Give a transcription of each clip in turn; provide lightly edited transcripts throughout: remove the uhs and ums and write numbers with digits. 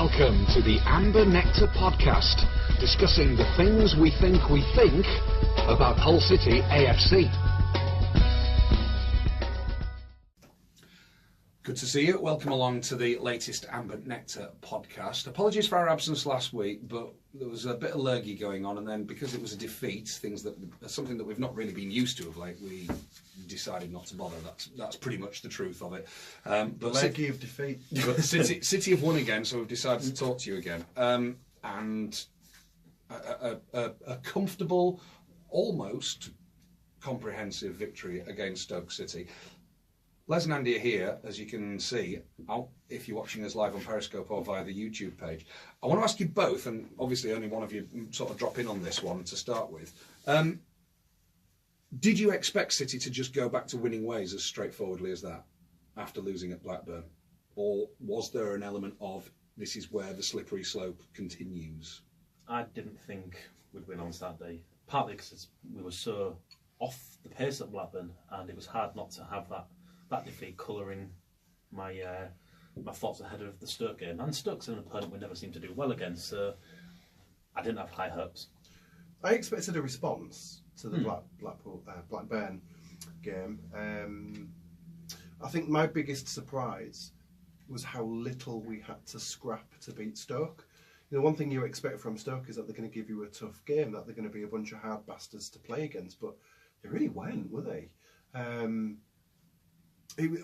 Welcome to the Amber Nectar podcast, discussing the things we think about Hull City AFC. Good to see you. Welcome along to the latest Amber Nectar podcast. Apologies for our absence last week, but there was a bit of lurgy going on, and then because it was a defeat, something that we've not really been used to of late, we decided not to bother. That's pretty much the truth of it. But lurgy of defeat. But City have won again, so we've decided to talk to you again. And a comfortable, almost comprehensive victory against Stoke City. Les and Andy are here, as you can see, if you're watching us live on Periscope or via the YouTube page. I want to ask you both, and obviously only one of you sort of drop in on this one to start with. Did you expect City to just go back to winning ways as straightforwardly as that after losing at Blackburn? Or was there an element of this is where the slippery slope continues? I didn't think we'd win on Saturday, partly because we were so off the pace at Blackburn, and it was hard not to have that defeat colouring my thoughts ahead of the Stoke game. And Stoke's an opponent we never seem to do well against, so I didn't have high hopes. I expected a response to the Blackburn game. I think my biggest surprise was how little we had to scrap to beat Stoke. You know, one thing you expect from Stoke is that they're going to give you a tough game, that they're going to be a bunch of hard bastards to play against, but they really weren't, were they? I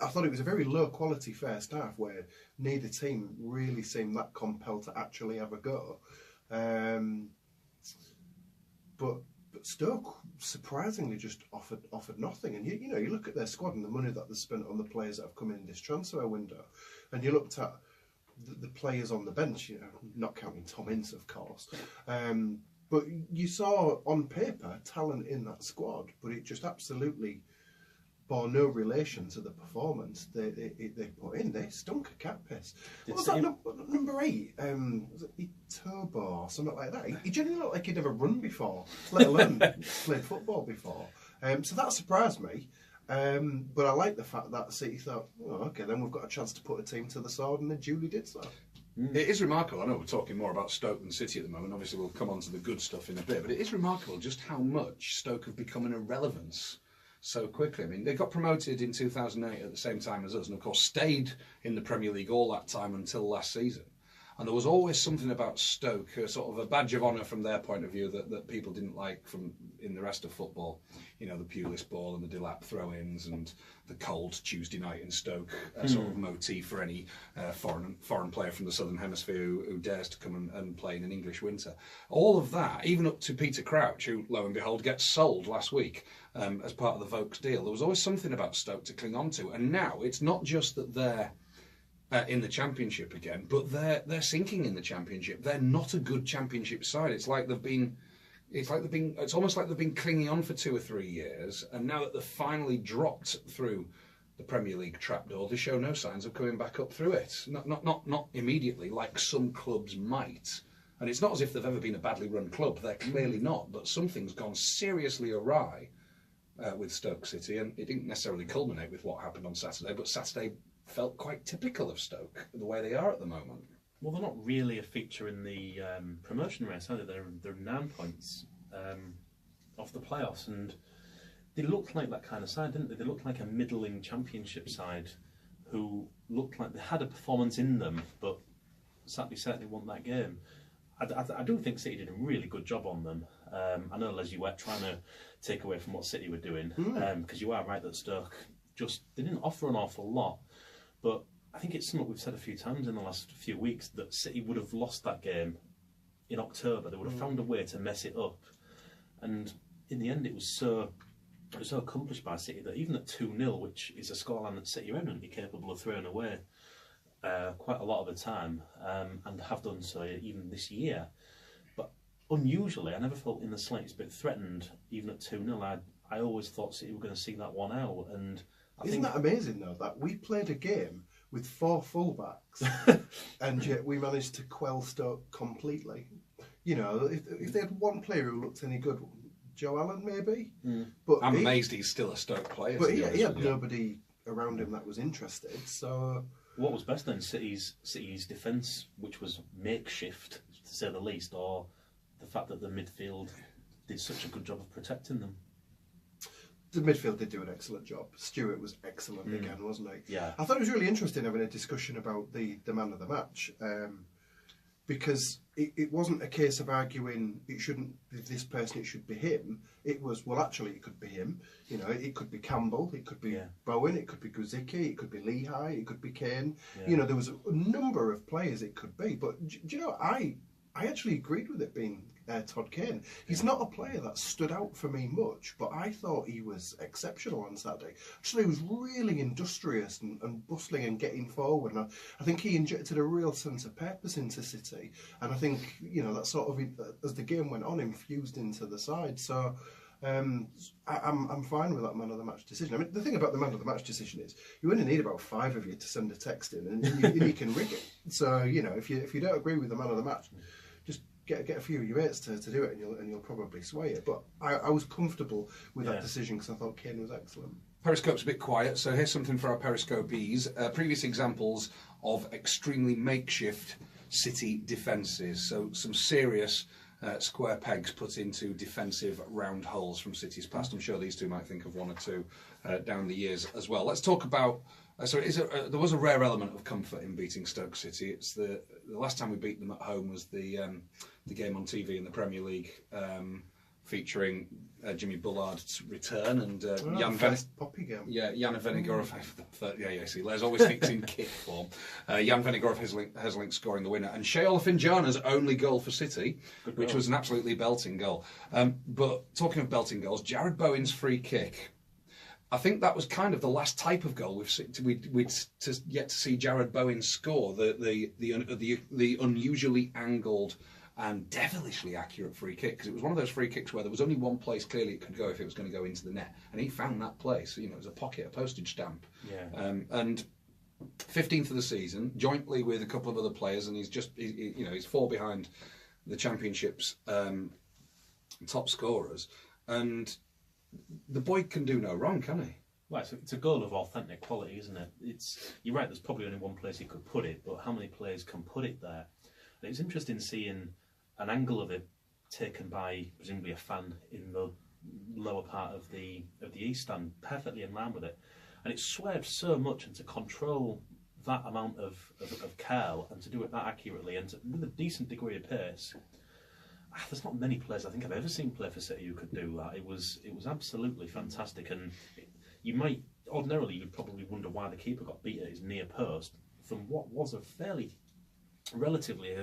thought it was a very low-quality first half where neither team really seemed that compelled to actually have a go. But Stoke surprisingly just offered nothing. And you look at their squad and the money that they spent on the players that have come in this transfer window, and you looked at the players on the bench, not counting Tom Ince, of course. But you saw on paper talent in that squad, but it just absolutely bore no relation to the performance they put in. They stunk a cat piss. What was that number 8? Was it Itobo or something like that? He generally looked like he'd never run before, let alone played football before. So that surprised me. But I like the fact that City thought, okay, then we've got a chance to put a team to the sword, and they duly did so. It is remarkable. I know we're talking more about Stoke than City at the moment. Obviously, we'll come on to the good stuff in a bit. But it is remarkable just how much Stoke have become an irrelevance so quickly. I mean, they got promoted in 2008 at the same time as us, and of course stayed in the Premier League all that time until last season. And there was always something about Stoke, sort of a badge of honour from their point of view that people didn't like from in the rest of football. You know, the Pulis ball and the Delap throw-ins and the cold Tuesday night in Stoke, sort of motif for any foreign player from the Southern Hemisphere who dares to come and play in an English winter. All of that, even up to Peter Crouch, who, lo and behold, gets sold last week as part of the Vokes deal. There was always something about Stoke to cling on to. And now it's not just that they're in the Championship again, but they're sinking in the Championship. They're not a good Championship side. It's almost like they've been clinging on for 2 or 3 years, and now that they've finally dropped through the Premier League trapdoor, they show no signs of coming back up through it. Not immediately, like some clubs might. And it's not as if they've ever been a badly run club. They're clearly not. But something's gone seriously awry with Stoke City, and it didn't necessarily culminate with what happened on Saturday. But Saturday felt quite typical of Stoke, the way they are at the moment. Well, they're not really a feature in the promotion race, are they? They're 9 points off the playoffs, and they looked like that kind of side, didn't they? They looked like a middling Championship side who looked like they had a performance in them, but sadly certainly won that game. I do think City did a really good job on them. I know, Les, you were trying to take away from what City were doing, because you are right that Stoke they didn't offer an awful lot, but I think it's something we've said a few times in the last few weeks, that City would have lost that game in October. They would have found a way to mess it up. And in the end, it was so accomplished by City that even at 2-0, which is a scoreline that City are eminently capable of throwing away quite a lot of the time, and have done so even this year. But unusually, I never felt in the slightest bit threatened, even at 2-0. I always thought City were going to see that one out. And Isn't that amazing, though, that we played a game with 4 fullbacks and yet we managed to quell Stoke completely? You know, if they had one player who looked any good, Joe Allen maybe. But I'm amazed he's still a Stoke player. But he had nobody around him that was interested. So What was best then, City's defence, which was makeshift to say the least, or the fact that the midfield did such a good job of protecting them? The midfield did do an excellent job. Stewart was excellent again, wasn't he? Yeah. I thought it was really interesting having a discussion about the man of the match, because it wasn't a case of arguing it shouldn't be this person, it should be him. It was, well, actually, it could be him. You know, it could be Campbell, it could be Bowen, it could be Guzicki, it could be Lehigh, it could be Kane. Yeah. You know, there was a number of players it could be. But do you know, I actually agreed with it being Todd Kane. He's not a player that stood out for me much, but I thought he was exceptional on Saturday. Actually, he was really industrious and bustling and getting forward. And I think he injected a real sense of purpose into City. And I think, you know, that sort of, as the game went on, infused into the side. So I'm fine with that man of the match decision. I mean, the thing about the man of the match decision is you only need about 5 of you to send a text in, and you can rig it. So, you know, if you don't agree with the man of the match, just get a few of your mates to do it, and you'll probably sway it. But I was comfortable with that decision because I thought Kane was excellent. Periscope's a bit quiet, so here's something for our Periscopees. Previous examples of extremely makeshift City defences. So some serious square pegs put into defensive round holes from City's past. I'm sure these two might think of one or two down the years as well. Let's talk about... there was a rare element of comfort in beating Stoke City. It's the last time we beat them at home was the game on TV in the Premier League, featuring Jimmy Bullard's return and Jan Poppy game. Yeah, Jan Venegorov. See, Les always thinks in kit form. Jan Venegorov Hesselink scoring the winner, and Shea Olafinjana's only goal for City, which was an absolutely belting goal. But talking of belting goals, Jared Bowen's free kick. I think that was kind of the last type of goal we'd yet to see Jared Bowen score. The unusually angled and devilishly accurate free kick, because it was one of those free kicks where there was only one place clearly it could go if it was going to go into the net, and he found that place. You know, it was a pocket, a postage stamp. Yeah. And 15th of the season, jointly with a couple of other players, and he's 4 behind the Championship's top scorers, and the boy can do no wrong, can he? Well, it's a goal of authentic quality, isn't it? You're right, there's probably only one place he could put it, but how many players can put it there? And it's interesting seeing an angle of it taken by presumably a fan in the lower part of the east stand, perfectly in line with it. And it swerved so much, and to control that amount of curl and to do it that accurately and with a decent degree of pace. There's not many players I think I've ever seen play for City who could do that. It was absolutely fantastic, and you'd probably wonder why the keeper got beat at his near post from what was a fairly relatively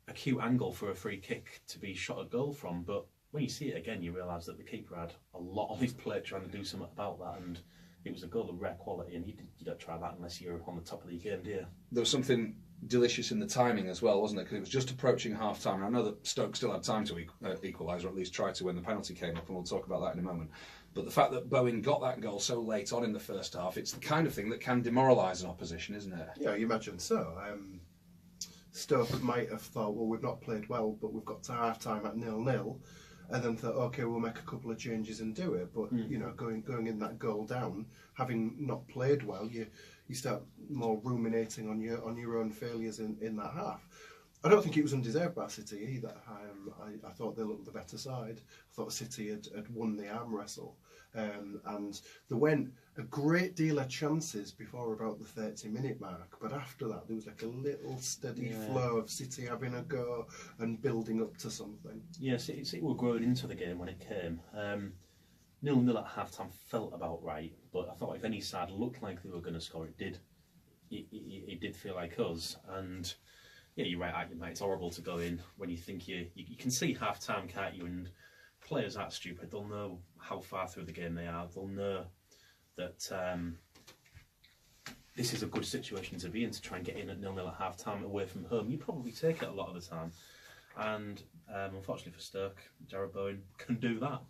acute angle for a free kick to be shot a goal from. But when you see it again, you realise that the keeper had a lot on his plate trying to do something about that, and it was a goal of rare quality, and you don't try that unless you're on the top of the game, do you? There was something delicious in the timing as well, wasn't it? Because it was just approaching half-time. I know that Stoke still had time to equalise, or at least try to, when the penalty came up, and we'll talk about that in a moment. But the fact that Bowen got that goal so late on in the first half, it's the kind of thing that can demoralise an opposition, isn't it? Yeah, you imagine so. Stoke might have thought, well, we've not played well, but we've got to half-time at 0-0, and then thought, okay, we'll make a couple of changes and do it. But you know, going in that goal down, having not played well, you start more ruminating on your own failures in that half. I don't think it was undeserved by City either. I thought they looked the better side. I thought City had won the arm wrestle, and there went a great deal of chances before about the 30-minute mark. But after that, there was like a little steady flow of City having a go and building up to something. Yeah, City were growing into the game when it came. 0-0 at half-time felt about right, but I thought if any side looked like they were going to score, it did. It did feel like us, and yeah, you're right, mate. It's horrible to go in when you think you can see half-time, can't you? And players aren't stupid. They'll know how far through the game they are. They'll know that this is a good situation to be in, to try and get in at 0-0 at half-time away from home. You probably take it a lot of the time. And unfortunately for Stoke, Jared Bowen can do that.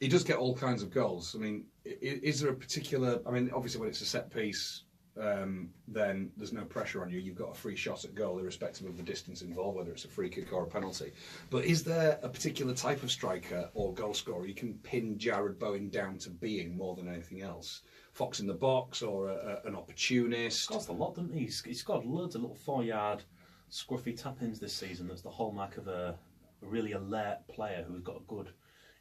He does get all kinds of goals. I mean, is there a particular... I mean, obviously when it's a set piece, then there's no pressure on you. You've got a free shot at goal, irrespective of the distance involved, whether it's a free kick or a penalty. But is there a particular type of striker or goal scorer you can pin Jared Bowen down to being more than anything else? Fox in the box or an opportunist? He scores a lot, doesn't he? He's scored loads of little 4-yard scruffy tap-ins this season. That's the hallmark of a really alert player who's got a good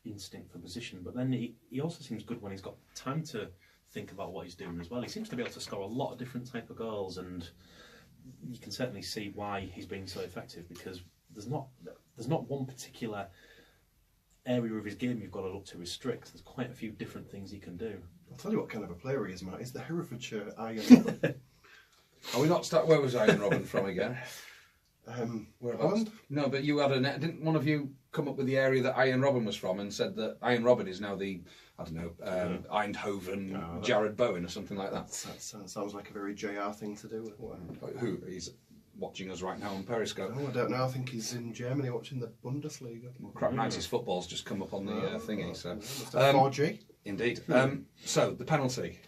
instinct for position. But then he also seems good when he's got time to think about what he's doing as well. He seems to be able to score a lot of different type of goals, and you can certainly see why he's being so effective, because there's not one particular area of his game you've got to look to restrict. There's quite a few different things he can do. I'll tell you what kind of a player he is, Matt. He's the Herefordshire Iron Robin. Are we not where was Iron Robin from again? Whereabouts? Holland? No, but you had didn't one of you come up with the area that Iron Robin was from and said that Iron Robin is now the, I don't know, Eindhoven, Jared Bowen or something like that? That sounds like a very JR thing to do. Who? He's watching us right now on Periscope. Oh, I don't know. I think he's in Germany watching the Bundesliga. Well, crap, 90s football's just come up on the thingy. So 4G. Indeed. So, the penalty.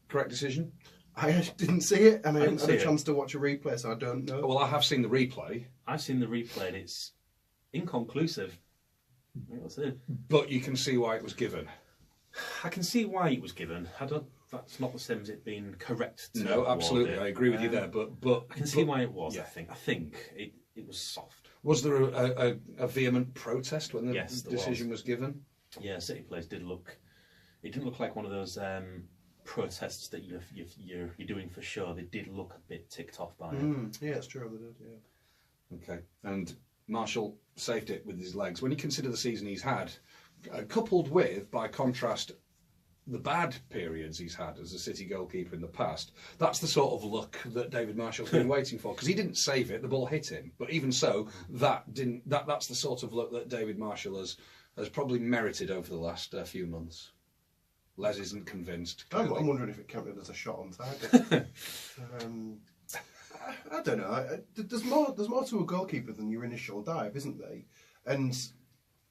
Correct decision? I didn't see it, and I haven't had a chance to watch a replay, so I don't know. Well, I have seen the replay. I've seen the replay, and it's inconclusive. That's it. But you can see why it was given. I can see why it was given. That's not the same as it being correct. No, absolutely. I agree with you there. But I can see why it was. Yeah. I think it was soft. Was there a vehement protest when the decision was given? Yeah, City players did look. It didn't look like one of those protests that you're doing for sure. They did look a bit ticked off by it. Yeah, it's true. They did. Yeah. Okay, and Marshall saved it with his legs. When you consider the season he's had, coupled with, by contrast, the bad periods he's had as a City goalkeeper in the past, that's the sort of luck that David Marshall's been waiting for. Because he didn't save it, the ball hit him. But even so, that's the sort of luck that David Marshall has probably merited over the last few months. Les isn't convinced. I'm wondering if it counted as a shot on target. I don't know. There's more to a goalkeeper than your initial dive, isn't there? And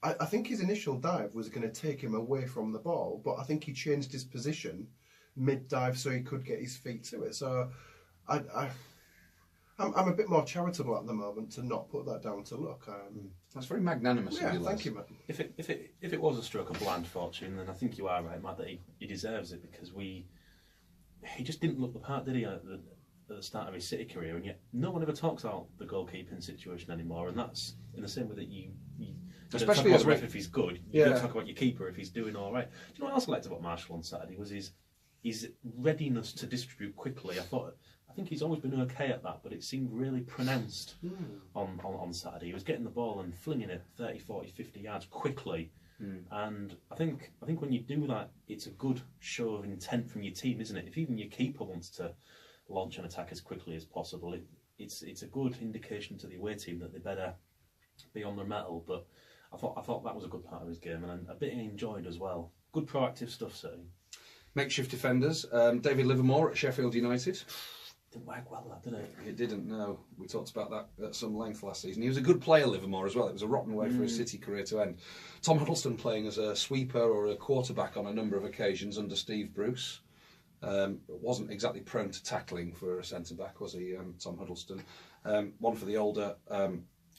I think his initial dive was going to take him away from the ball, but I think he changed his position mid-dive so he could get his feet to it. So I'm a bit more charitable at the moment to not put that down to luck. That's very magnanimous of you, Les. Thank you, Matt. If it was a stroke of blind fortune, then I think you are right, Matt, that he deserves it, because he just didn't look the part, did he, at the start of his City career, and yet no one ever talks about the goalkeeping situation anymore, and that's in the same way that you especially talk as about the ref if he's good, you don't talk about your keeper if he's doing all right. Do you know what else I liked about Marshall on Saturday was his readiness to distribute quickly. I think he's always been okay at that, but it seemed really pronounced on Saturday. He was getting the ball and flinging it 30, 40, 50 yards quickly. And I think when you do that, it's a good show of intent from your team, isn't it? If even your keeper wants to launch an attack as quickly as possible, it's a good indication to the away team that they better be on their mettle. But I thought that was a good part of his game, and a bit enjoyed as well. Good proactive stuff, certainly. Makeshift defenders. David Livermore at Sheffield United. Didn't work well, that, did it? It didn't, no. We talked about that at some length last season. He was a good player, Livermore, as well. It was a rotten way for his City career to end. Tom Huddleston playing as a sweeper or a quarterback on a number of occasions under Steve Bruce. Wasn't exactly prone to tackling for a centre-back, was he, Tom Huddleston? One for the older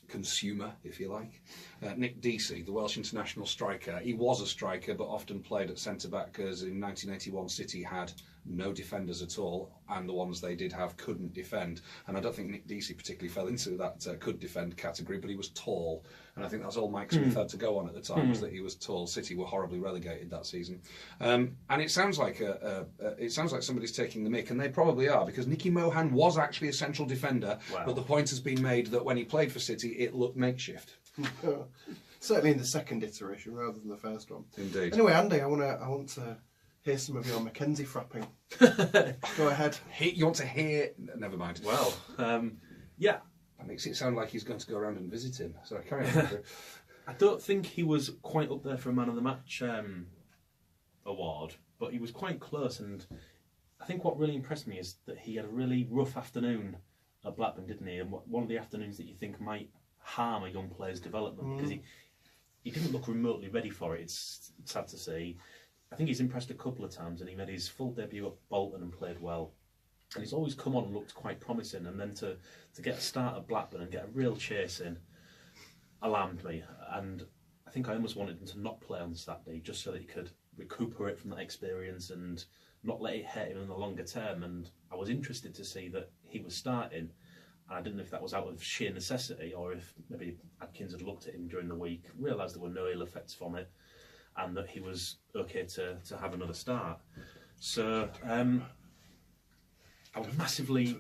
consumer, if you like. Nick Deasy, the Welsh international striker. He was a striker, but often played at centre-back, because in 1981 City had no defenders at all, and the ones they did have couldn't defend. And I don't think Nick Deasy particularly fell into that could defend category, but he was tall, and I think that's all Mike Smith had to go on at the time, was that he was tall. City were horribly relegated that season, and it sounds like somebody's taking the mick, and they probably are, because Nicky Mohan was actually a central defender. Wow. But the point has been made that when he played for City, it looked makeshift. Certainly in the second iteration rather than the first one. Indeed. Anyway, Andy, I want to hear some of your Mackenzie frapping. Go ahead. You want to hear? Never mind. Well, yeah. That makes it sound like he's going to go around and visit him. Sorry, carry on. I don't think he was quite up there for a Man of the Match award, but he was quite close. And I think what really impressed me is that he had a really rough afternoon at Blackburn, didn't he? And one of the afternoons that you think might harm a young player's development, because he didn't look remotely ready for it. It's sad to say. I think he's impressed a couple of times, and he made his full debut at Bolton and played well. and he's always come on and looked quite promising. And then to get a start at Blackburn and get a real chase in alarmed me. And I think I almost wanted him to not play on Saturday just so that he could recuperate from that experience and not let it hit him in the longer term. And I was interested to see that he was starting. And I didn't know if that was out of sheer necessity or if maybe Adkins had looked at him during the week, realised there were no ill effects from it, and that he was okay to have another start. So I was massively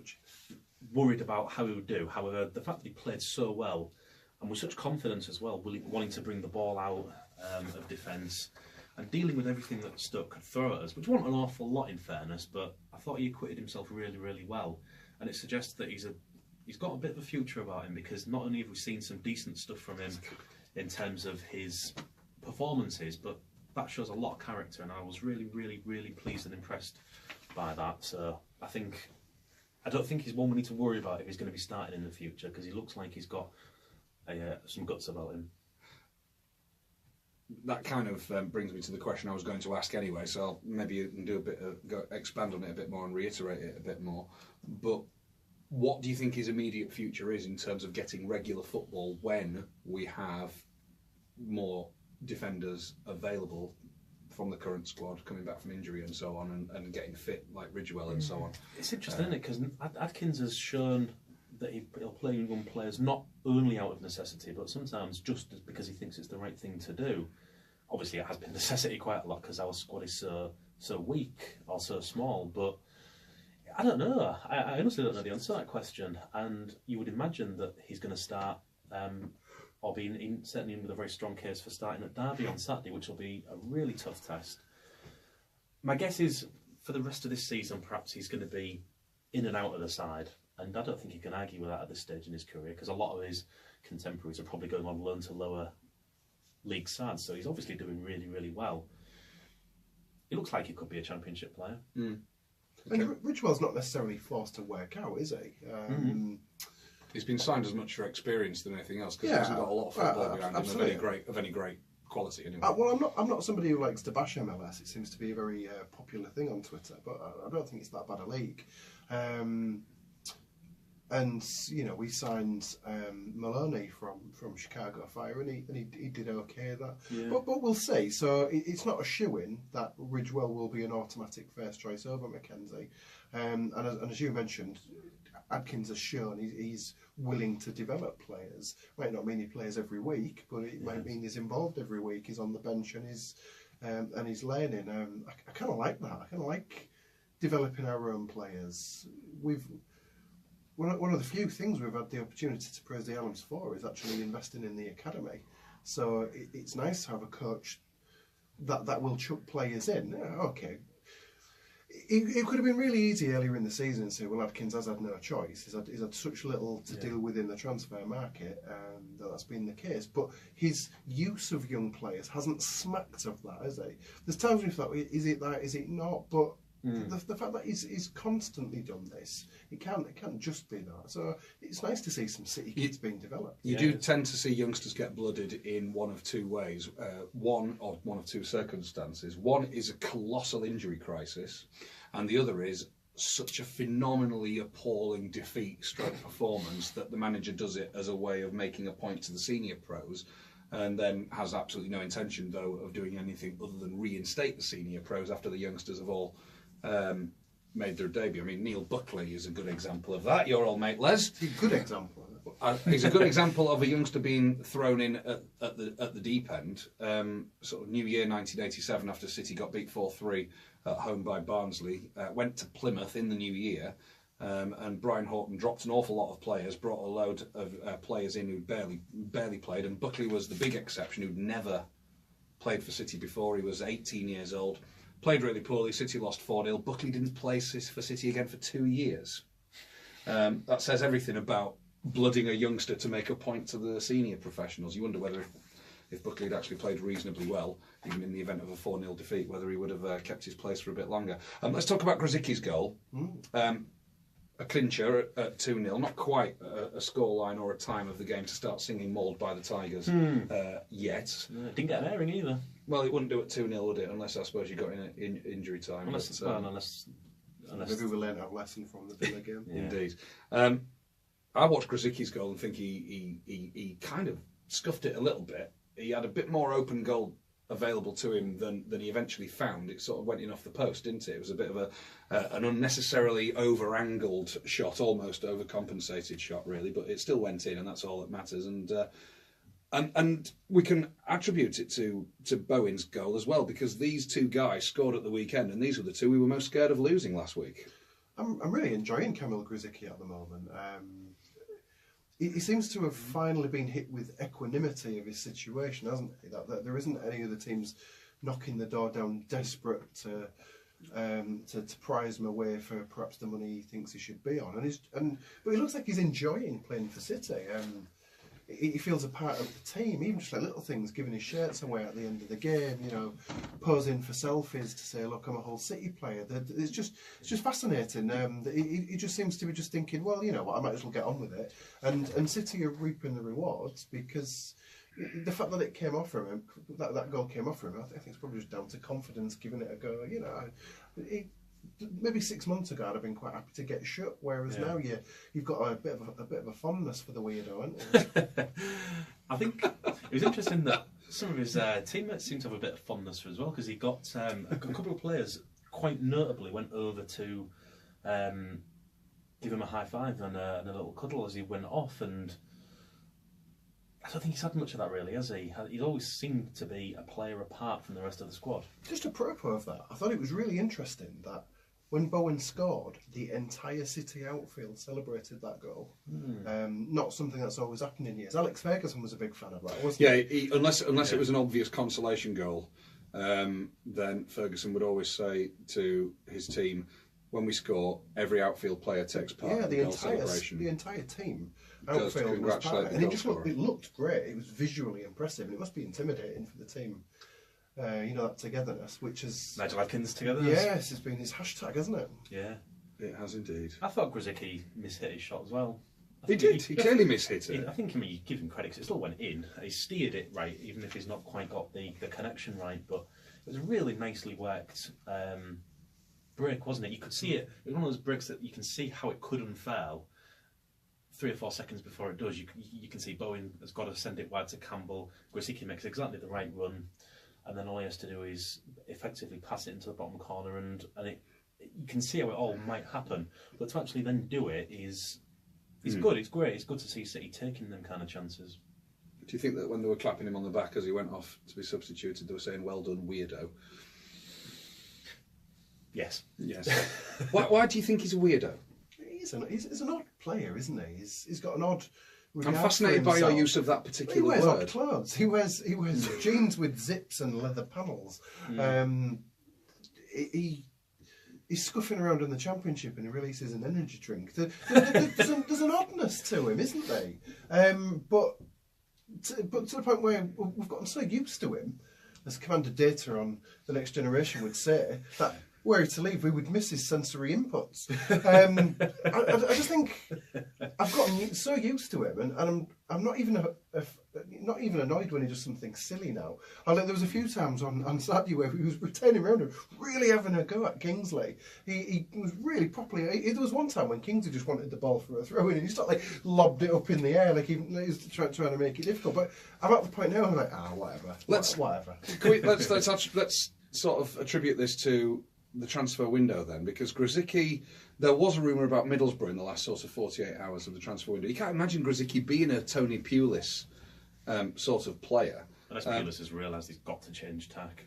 worried about how he would do. However, the fact that he played so well and with such confidence as well, wanting to bring the ball out of defence and dealing with everything that Stoke could throw at us, which wasn't an awful lot in fairness, but I thought he acquitted himself really, really well. And it suggests that he's got a bit of a future about him, because not only have we seen some decent stuff from him in terms of his performances, but that shows a lot of character, and I was really, really, really pleased and impressed by that. So I don't think he's one we need to worry about if he's going to be starting in the future, because he looks like he's got some guts about him. That kind of brings me to the question I was going to ask anyway, so I'll maybe do expand on it a bit more and reiterate it a bit more. But what do you think his immediate future is in terms of getting regular football when we have more defenders available from the current squad, coming back from injury and so on, and getting fit like Ridgewell and so on? It's interesting, isn't it? Because Adkins has shown that he'll play young players not only out of necessity, but sometimes just because he thinks it's the right thing to do. Obviously, it has been necessity quite a lot because our squad is so weak or so small. But I don't know. I honestly don't know the answer to that question. And you would imagine that he's going to start, or be certainly in with a very strong case for starting at Derby on Saturday, which will be a really tough test. My guess is for the rest of this season, perhaps he's going to be in and out of the side. And I don't think he can argue with that at this stage in his career, because a lot of his contemporaries are probably going on loan to lower league sides. So he's obviously doing really, really well. He looks like he could be a championship player. Mm. Okay. And Ridgewell's not necessarily forced to work out, is he? He's been signed as much for experience than anything else, because he hasn't got a lot of football behind him of any great quality. Anyway. Well, I'm not somebody who likes to bash MLS. It seems to be a very popular thing on Twitter, but I don't think it's that bad a league. And we signed Maloney from Chicago Fire, and he did okay there. Yeah. But we'll see. So it's not a shoo-in that Ridgewell will be an automatic first choice over McKenzie. And as you mentioned, Adkins has shown he's willing to develop players. Might not mean he plays every week, but it might mean he's involved every week. He's on the bench and he's learning. I kind of like that. I kind of like developing our own players. One of the few things we've had the opportunity to praise the Allams for is actually investing in the academy. So it's nice to have a coach that will chuck players in. Yeah, okay. It could have been really easy earlier in the season to say, well, Adkins has had no choice. He's had such little to deal with in the transfer market that's been the case. But his use of young players hasn't smacked of that, has he? There's times when you thought, is it that, is it not? But the fact that he's constantly done this, it can't just be that. So it's nice to see some City kids being developed. You do tend to see youngsters get blooded in one of two ways. One of two circumstances. One is a colossal injury crisis, and the other is such a phenomenally appalling defeat stroke performance that the manager does it as a way of making a point to the senior pros, and then has absolutely no intention, though, of doing anything other than reinstate the senior pros after the youngsters have all made their debut. I mean, Neil Buckley is a good example of that. Your old mate Les. He's a good example. He's a good example of a youngster being thrown in at the deep end. Sort of New Year 1987, after City got beat 4-3 at home by Barnsley, went to Plymouth in the new year, and Brian Horton dropped an awful lot of players, brought a load of players in who barely played, and Buckley was the big exception who'd never played for City before. He was 18 years old. Played really poorly. City lost 4-0. Buckley didn't play for City again for 2 years. That says everything about blooding a youngster to make a point to the senior professionals. You wonder whether, if Buckley had actually played reasonably well, even in the event of a 4-0 defeat, whether he would have kept his place for a bit longer. Let's talk about Grzycki's goal. A clincher at 2-0. Not quite a scoreline or a time of the game to start singing Mauled by the Tigers yet. Didn't get an airing either. Well, it wouldn't do at 2-0, would it? Unless, I suppose, you got in injury time. Unless Maybe we learned our lesson from the Villa game. Yeah. Indeed. I watched Grzycki's goal and think he kind of scuffed it a little bit. He had a bit more open goal available to him than he eventually found. It sort of went in off the post, didn't it? It was a bit of an unnecessarily over-angled shot, almost overcompensated shot, really, but it still went in, and that's all that matters. And we can attribute it to Bowen's goal as well, because these two guys scored at the weekend, and these were the two we were most scared of losing last week. I'm really enjoying Kamil Grzycki at the moment. He seems to have finally been hit with equanimity of his situation, hasn't he? That there isn't any other teams knocking the door down, desperate to prize him away for perhaps the money he thinks he should be on. But he looks like he's enjoying playing for City. He feels a part of the team, even just like little things, giving his shirts away at the end of the game, posing for selfies to say, look, I'm a whole City player. It's just fascinating. He just seems to be just thinking, well, you know what, I might as well get on with it. And City are reaping the rewards because the fact that it came off from him, that goal came off from him, I think it's probably just down to confidence, giving it a go. Maybe 6 months ago I'd have been quite happy to get shut, whereas now you've got a bit of a fondness for the weirdo, haven't you? I think it was interesting that some of his teammates seem to have a bit of fondness for as well, because he got a couple of players quite notably went over to give him a high five and a little cuddle as he went off, and I don't think he's had much of that really, has he? He's always seemed to be a player apart from the rest of the squad. Just apropos of that, I thought it was really interesting that when Bowen scored, the entire City outfield celebrated that goal. Not something that's always happened in years. Alex Ferguson was a big fan of that, wasn't he? Yeah, unless it was an obvious consolation goal, then Ferguson would always say to his team, when we score, every outfield player takes part in the goal celebration. The entire team outfield was part of it. And it looked great. It was visually impressive, and it must be intimidating for the team. That togetherness, which is... Nigel Adkins togetherness? Yes, it's been his hashtag, hasn't it? Yeah. It has indeed. I thought Grzycki mishit his shot as well. He did. He clearly mishit it. I think you give him credit because it still went in. He steered it right, even if he's not quite got the connection right. But it was a really nicely worked break, wasn't it? You could see it. It was one of those breaks that you can see how it could unfurl 3 or 4 seconds before it does. You can see Bowen has got to send it wide to Campbell. Grzycki makes exactly the right run. And then all he has to do is effectively pass it into the bottom corner, and you can see how it all might happen. But to actually then do it is good. It's great. It's good to see City taking them kind of chances. Do you think that when they were clapping him on the back as he went off to be substituted, they were saying, "Well done, weirdo"? Yes. Yes. Why do you think he's a weirdo? He's an odd player, isn't he? He's got an odd... I'm fascinated by your use of that particular word. He wears odd clothes. He wears jeans with zips and leather panels. He's scuffing around in the Championship and he releases an energy drink. There's an oddness to him, isn't there? But to the point where we've gotten so used to him, as Commander Data on The Next Generation would say, that were he to leave, we would miss his sensory inputs. I just think I've gotten so used to him, and I'm not even annoyed when he does something silly now. There was a few times on Saturday where he was turning around and really having a go at Kingsley. He was really properly. There was one time when Kingsley just wanted the ball for a throw in, and he just lobbed it up in the air like he was trying to make it difficult. But I'm at the point now. I'm like, whatever. Whatever. Let's sort of attribute this to the transfer window then, because Grzycki, there was a rumour about Middlesbrough in the last sort of 48 hours of the transfer window. You can't imagine Grzycki being a Tony Pulis sort of player. Unless Pulis has realised he's got to change tack.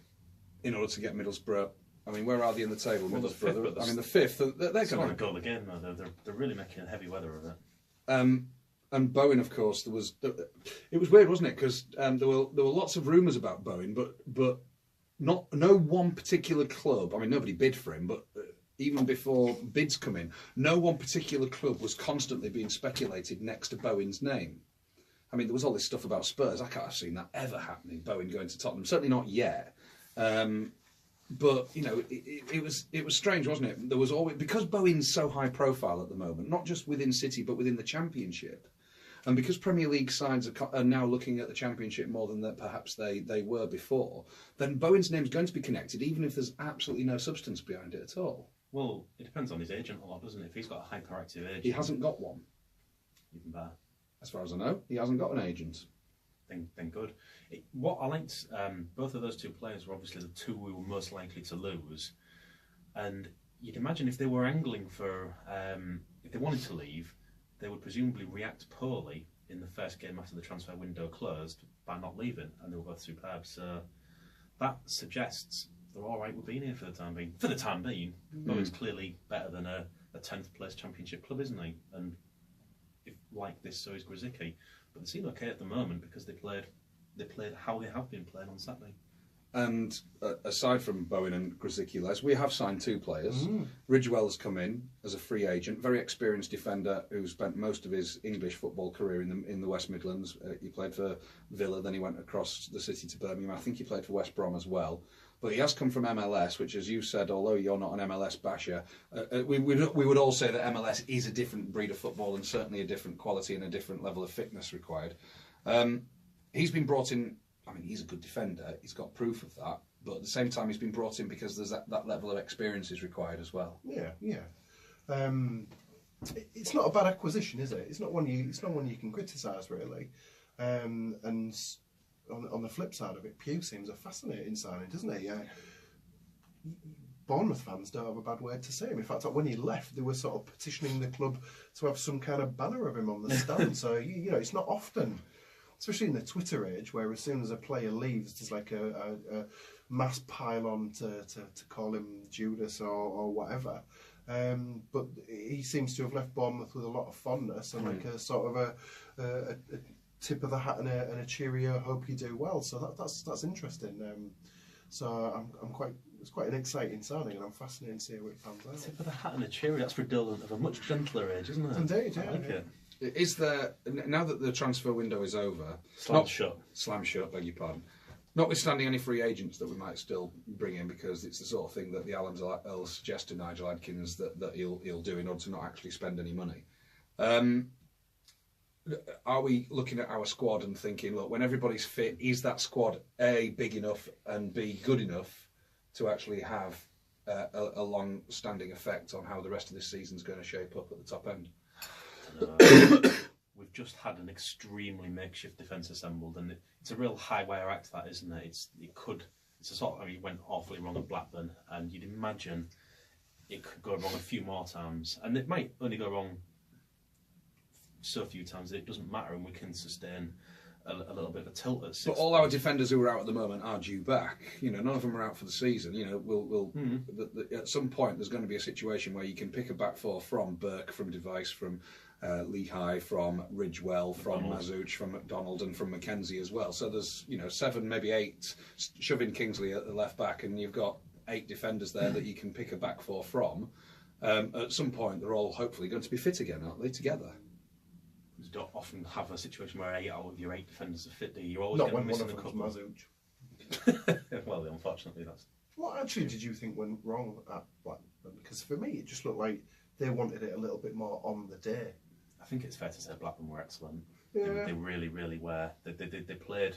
In order to get Middlesbrough, I mean, where are they in the table? Well, Middlesbrough, the fifth. They're going going to go again. They're really making heavy weather of it. And Bowen, of course, it was weird, wasn't it? Because there were lots of rumours about Bowen, but no one particular club. I mean, nobody bid for him, but even before bids come in, no one particular club was constantly being speculated next to Bowen's name. I mean, there was all this stuff about Spurs. I can't have seen that ever happening. Bowen going to Tottenham, certainly not yet. But it was strange, wasn't it? There was always, because Bowen's so high profile at the moment, not just within City but within the Championship. And because Premier League sides are now looking at the Championship more than perhaps they were before, then Bowen's name's going to be connected, even if there's absolutely no substance behind it at all. Well, it depends on his agent a lot, doesn't it? If he's got a hyperactive agent, He hasn't got one. even better. As far as I know, he hasn't got an agent. Then good. What I liked, both of those two players were obviously the two we were most likely to lose, and you'd imagine if they were angling for, if they wanted to leave, they would presumably react poorly in the first game after the transfer window closed by not leaving, and they were both superb. So that suggests they're all right with being here for the time being. For the time being, Bowen's clearly better than a 10th place championship club, isn't he? And if like this, so is Grzycki. But they seem okay at the moment because they played how they have been playing on Saturday. And aside from Bowen and Grzycki, Les, we have signed two players. Ridgewell's come in as a free agent, very experienced defender who spent most of his English football career in the West Midlands. He played for Villa, then he went across the city to Birmingham. I think he played for West Brom as well. But he has come from MLS, which, as you said, although you're not an MLS basher, we would all say that MLS is a different breed of football and certainly a different quality and a different level of fitness required. He's been brought in. I mean, he's a good defender. He's got proof of that. But at the same time, he's been brought in because there's that level of experience is required as well. Yeah. It's not a bad acquisition, is it? It's not one you can criticise really. And on the flip side of it, Pugh seems a fascinating signing, doesn't he? Bournemouth fans don't have a bad word to say him. In fact, when he left, they were sort of petitioning the club to have some kind of banner of him on the stand. So you know, it's not often, especially in the Twitter age, where as soon as a player leaves, there's like a mass pile on to call him Judas or whatever. But he seems to have left Bournemouth with a lot of fondness and like a sort of a tip of the hat and a cheerio, hope you do well. So that's interesting. So it's quite an exciting signing, and I'm fascinated to see how it pans out. Tip of the hat and a cheerio, that's redolent of a much gentler age, isn't it? Indeed, I like it. Is there, now that the transfer window is over... Slam shut, beg your pardon. Notwithstanding any free agents that we might still bring in, because it's the sort of thing that the Allens will suggest to Nigel Adkins that he'll do in order to not actually spend any money. Are we looking at our squad and thinking, look, when everybody's fit, is that squad A, big enough, and B, good enough to actually have a long-standing effect on how the rest of this season's going to shape up at the top end? We've just had an extremely makeshift defence assembled, and it's a real high-wire act, that, isn't it? It's a sort of, I mean, it went awfully wrong at Blackburn, and you'd imagine it could go wrong a few more times, and it might only go wrong so few times that it doesn't matter, and we can sustain a little bit of a tilt at 6. But all our defenders who are out at the moment are due back. You know, none of them are out for the season. You know, at some point there's going to be a situation where you can pick a back four from Burke, from Device, from Lehigh, from Ridgewell, from Mazuch, from McDonald, and from Mackenzie as well. So there's 7, maybe 8. Shove in Kingsley at the left back, and you've got 8 defenders there that you can pick a back four from. At some point, they're all hopefully going to be fit again, aren't they? Together. You don't often have a situation where 8 out of your 8 defenders are fit. You're always not going when to one miss of a them's couple. Mazuch. Well, unfortunately, that's. What actually did you think went wrong at Blackburn? Because for me, it just looked like they wanted it a little bit more on the day. I think it's fair to say Blackburn were excellent. Yeah. They really, really were. They played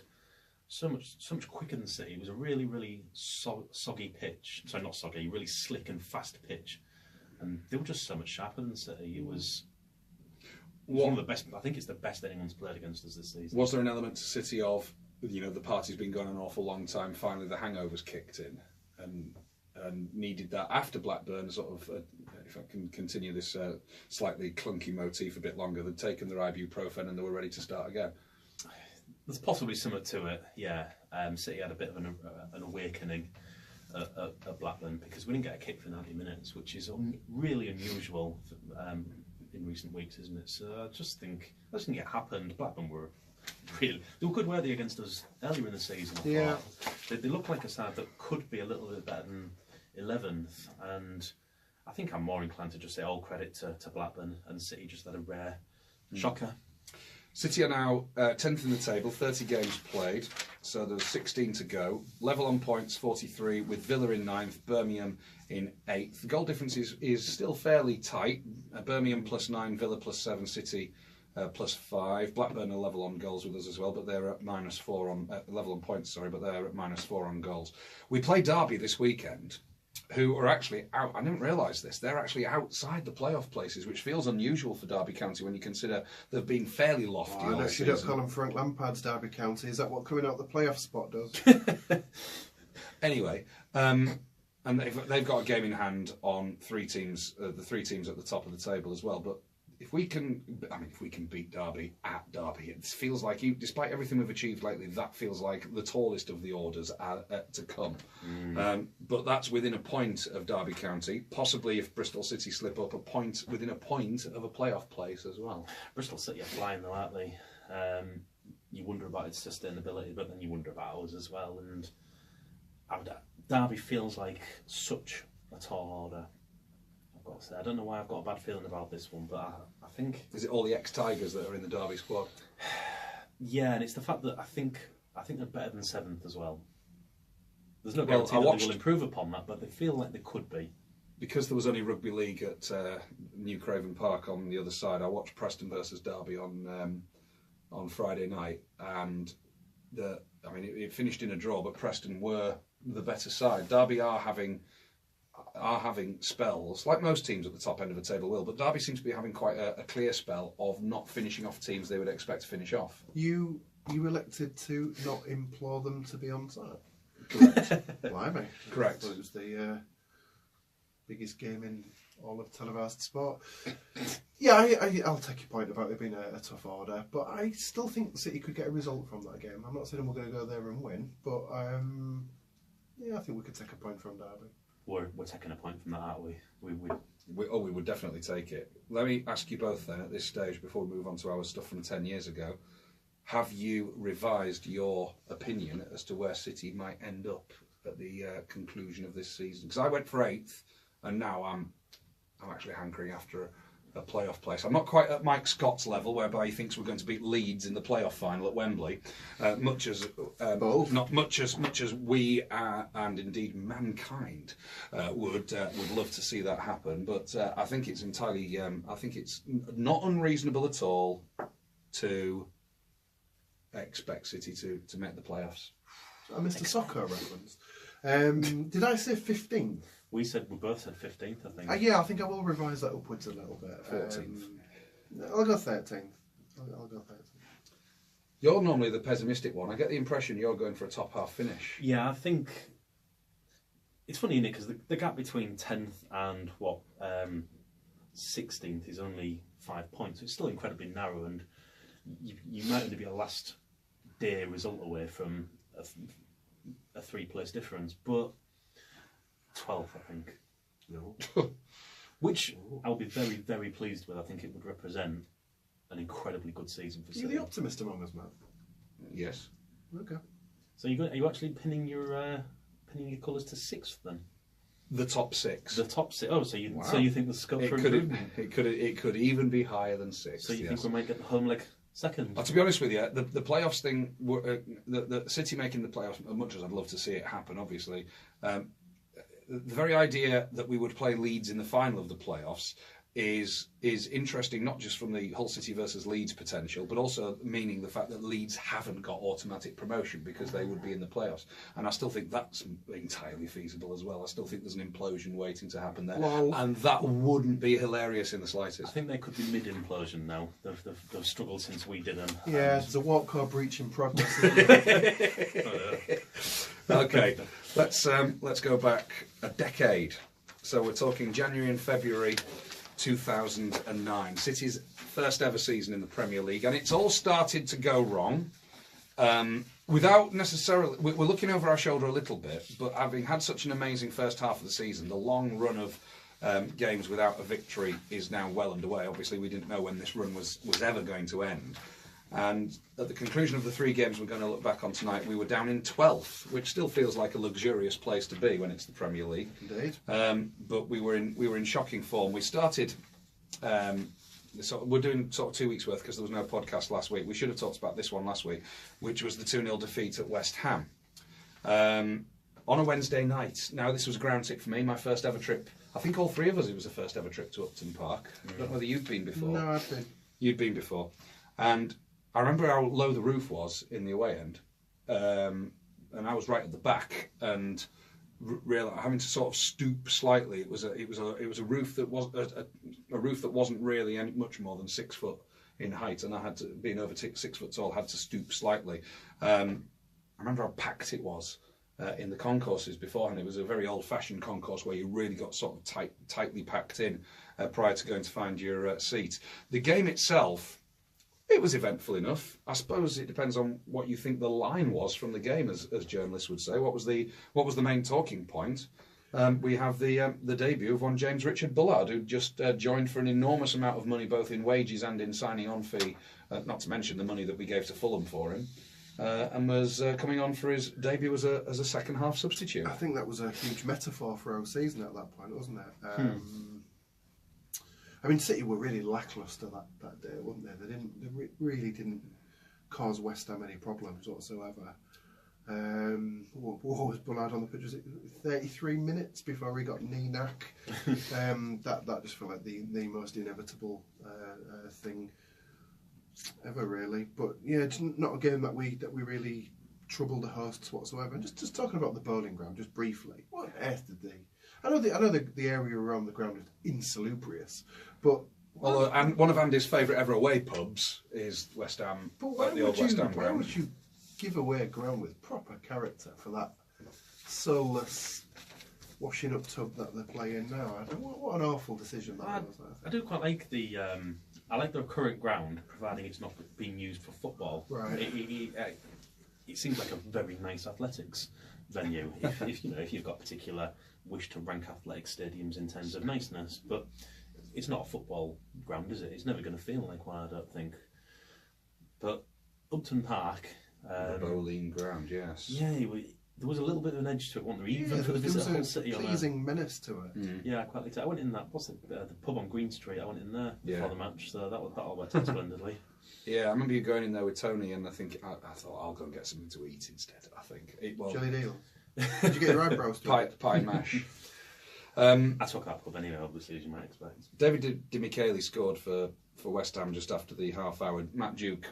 so much quicker than City. It was a really, really soggy pitch. Sorry, not soggy. Really slick and fast pitch, and they were just so much sharper than City. It was. One of the best. I think it's the best anyone's played against us this season. Was there an element to City of, the party's been going an awful long time, finally the hangovers kicked in and needed that after Blackburn, sort of, if I can continue this slightly clunky motif a bit longer, they'd taken their ibuprofen and they were ready to start again? There's possibly something to it, yeah. City had a bit of an awakening at Blackburn because we didn't get a kick for 90 minutes, which is really unusual in recent weeks, isn't it? So I just think it happened. Blackburn were they were good, were they, against us earlier in the season? Yeah. They look like a side that could be a little bit better than 11th, and I think I'm more inclined to just say all credit to Blackburn, and City just had a rare shocker. City are now 10th in the table, 30 games played, so there's 16 to go. Level on points, 43, with Villa in 9th, Birmingham in 8th. The goal difference is still fairly tight. Birmingham +9, Villa +7, City +5. Blackburn are level on goals with us as well, but they're at -4 on level on points. Sorry, but they're at -4 on goals. We play Derby this weekend. who are actually out. I didn't realise this. They're actually outside the playoff places, which feels unusual for Derby County when you consider they've been fairly lofty all You season. don't call them Frank Lampard's Derby County. Is that what coming out the playoff spot does? Anyway, and they've got a game in hand on three teams, the three teams at the top of the table as well. But if we can beat Derby at Derby, it feels like, despite everything we've achieved lately, that feels like the tallest of the orders to come. But that's within a point of Derby County. Possibly, if Bristol City slip up, within a point of a playoff place as well. Bristol City are flying though, aren't they? You wonder about its sustainability, but then you wonder about ours as well. And Derby feels like such a tall order. I've got to say, I don't know why I've got a bad feeling about this one, but I think... Is it all the ex-Tigers that are in the Derby squad? Yeah, and it's the fact that I think they're better than 7th as well. There's no guarantee that they will improve upon that, but they feel like they could be. Because there was only rugby league at New Craven Park on the other side, I watched Preston versus Derby on Friday night, and it finished in a draw, but Preston were the better side. Derby are having spells, like most teams at the top end of the table will, but Derby seems to be having quite a clear spell of not finishing off teams they would expect to finish off. You elected to not implore them to be on site. Correct. Blimey. Correct. It was the biggest game in all of televised sport. Yeah, I'll take your point about it being a tough order, but I still think City could get a result from that game. I'm not saying we're going to go there and win, but I think we could take a point from Derby. We're taking a point from that, aren't we? We would definitely take it. Let me ask you both then at this stage, before we move on to our stuff from 10 years ago, have you revised your opinion as to where City might end up at the conclusion of this season? Because I went for 8th, and now I'm actually hankering after a playoff place. I'm not quite at Mike Scott's level, whereby he thinks we're going to beat Leeds in the playoff final at Wembley, much as we and indeed mankind would love to see that happen. But I think it's entirely, I think it's not unreasonable at all to expect City to make the playoffs. I missed a soccer reference. Did I say 15th? We both said 15th, I think. Yeah, I think I will revise that upwards a little bit. 14th. I'll go 13th. I'll go 13th. You're normally the pessimistic one. I get the impression you're going for a top half finish. Yeah, I think it's funny, Nick, because the gap between 10th and 16th is only 5 points. It's still incredibly narrow, and you might only be a last day result away from a 3-place difference, but 12th, I think. No. Which I'll be very, very pleased with. I think it would represent an incredibly good season for City. You're the optimist among us, Matt. Yes. Okay. So are you actually pinning your colours to 6th then? The top 6. The top 6. Oh, so you think the scope for improvement? It could even be higher than 6. So you think we might get the home leg second? To be honest with you, the playoffs thing, the City making the playoffs, as much as I'd love to see it happen, obviously, the very idea that we would play Leeds in the final of the playoffs is interesting, not just from the Hull City versus Leeds potential, but also meaning the fact that Leeds haven't got automatic promotion because they would be in the playoffs. And I still think that's entirely feasible as well. I still think there's an implosion waiting to happen there. Well, and that wouldn't be hilarious in the slightest. I think they could be mid-implosion now. They've struggled since we did them. Yeah, there's a walk-car breach in progress. Okay, let's go back a decade. So we're talking January and February 2009. City's first ever season in the Premier League, and it's all started to go wrong. Without necessarily, we're looking over our shoulder a little bit, but having had such an amazing first half of the season, the long run of games without a victory is now well underway. Obviously, we didn't know when this run was ever going to end. And at the conclusion of the 3 games we're going to look back on tonight, we were down in 12th, which still feels like a luxurious place to be when it's the Premier League. Indeed. But we were in shocking form. We started. We're doing sort of 2 weeks worth because there was no podcast last week. We should have talked about this one last week, which was the 2-0 defeat at West Ham on a Wednesday night. Now this was a ground tick for me. My first ever trip. I think all 3 of us. It was the first ever trip to Upton Park. I don't know whether you've been before. No, I've been. You'd been before, and I remember how low the roof was in the away end, and I was right at the back, and having to sort of stoop slightly. It was a roof that was a roof that wasn't really any much more than 6 foot in height, and I had to, being over 6 foot tall, had to stoop slightly. I remember how packed it was in the concourses beforehand. It was a very old-fashioned concourse where you really got sort of tightly packed in prior to going to find your seat. The game itself, it was eventful enough. I suppose it depends on what you think the line was from the game, as journalists would say. What was the main talking point? We have the debut of one James Richard Bullard, who just joined for an enormous amount of money, both in wages and in signing on fee, not to mention the money that we gave to Fulham for him, and was coming on for his debut as a second half substitute. I think that was a huge metaphor for our season at that point, wasn't it? I mean, City were really lacklustre that day, weren't they? They really didn't cause West Ham any problems whatsoever. What was Bullard on the pitch? Was it 33 minutes before he got knee knack? That just felt like the most inevitable thing ever, really. But yeah, it's not a game that we really troubled the hosts whatsoever. Just talking about the bowling ground, just briefly. What on earth did they? I know the area around the ground is insalubrious, but. Well, and one of Andy's favourite ever away pubs is West Ham, the old West Ham ground. Why would you give away a ground with proper character for that soulless washing up tub that they're playing now? What an awful decision that was. I do quite like I like the current ground, providing it's not being used for football. Right. It seems like a very nice athletics venue. if you've got particular wish to rank athletic stadiums in terms of niceness, but it's not a football ground, is it? It's never going to feel like one, I don't think. But Upton Park. The bowling ground, yes. Yeah, there was a little bit of an edge to it, wasn't there? Even for the there was Hull a City pleasing menace to it. Yeah, I quite liked it. I went in that. What's it? The pub on Green Street. I went in there before the match, so that all worked out splendidly. Yeah, I remember you going in there with Tony, and I thought I'll go and get something to eat instead. I think Jelly deal. Did you get your eyebrows to pie mash? I took that pub anyway, obviously, as you might expect. David Demicheli scored for West Ham just after the half hour. Matt Duke,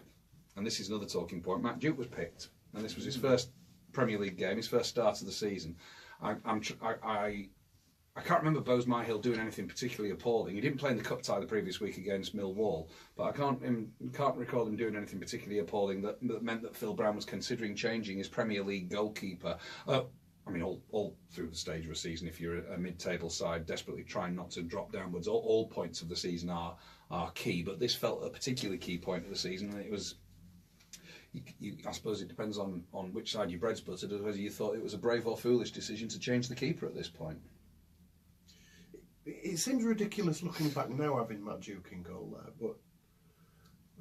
and this is another talking point. Matt Duke was picked, and this was his first Premier League game, his first start of the season. I can't remember Bose Myhill doing anything particularly appalling. He didn't play in the cup tie the previous week against Millwall, but I can't recall him doing anything particularly appalling that meant that Phil Brown was considering changing his Premier League goalkeeper. I mean, all through the stage of a season, if you're a mid-table side desperately trying not to drop downwards, all points of the season are key. But this felt a particularly key point of the season, and it was. I suppose it depends on which side your bread's buttered, as whether you thought it was a brave or foolish decision to change the keeper at this point. It seems ridiculous looking back now, having Matt Duke in goal there, but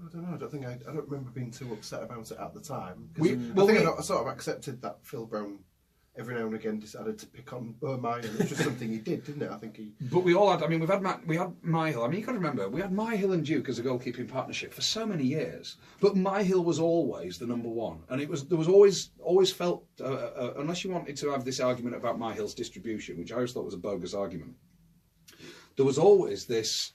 I don't know. I don't remember being too upset about it at the time. I sort of accepted that Phil Brown every now and again decided to pick on Myhill. It was just something he did, didn't it? I think he. But we all had. I mean, we had Myhill. I mean, you got to remember, we had Myhill and Duke as a goalkeeping partnership for so many years. But Myhill was always the number one, and there was always felt unless you wanted to have this argument about Myhill's distribution, which I always thought was a bogus argument. There was always this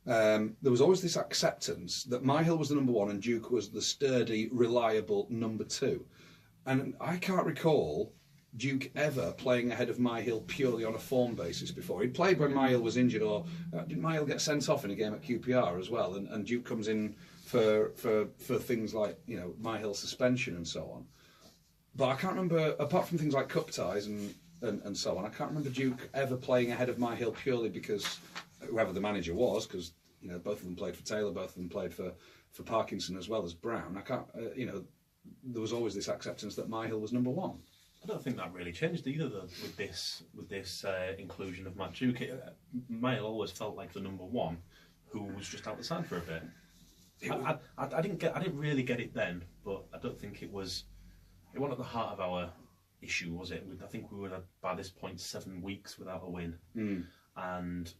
acceptance that Myhill was the number one and Duke was the sturdy, reliable number two, and I can't recall Duke ever playing ahead of Myhill purely on a form basis before. He'd played when Myhill was injured, or did Myhill get sent off in a game at QPR as well? And Duke comes in for things like Myhill suspension and so on. But I can't remember, apart from things like cup ties and so on, I can't remember Duke ever playing ahead of Myhill purely because whoever the manager was, because both of them played for Taylor, both of them played for Parkinson as well as Brown. I can't, there was always this acceptance that Myhill was number one. I don't think that really changed either, though, with this inclusion of Matt Duke. Myhill always felt like the number one, who was just out the side for a bit. I didn't really get it then, but I don't think it wasn't at the heart of our issue, was it? I think we were by this point 7 weeks without a win, and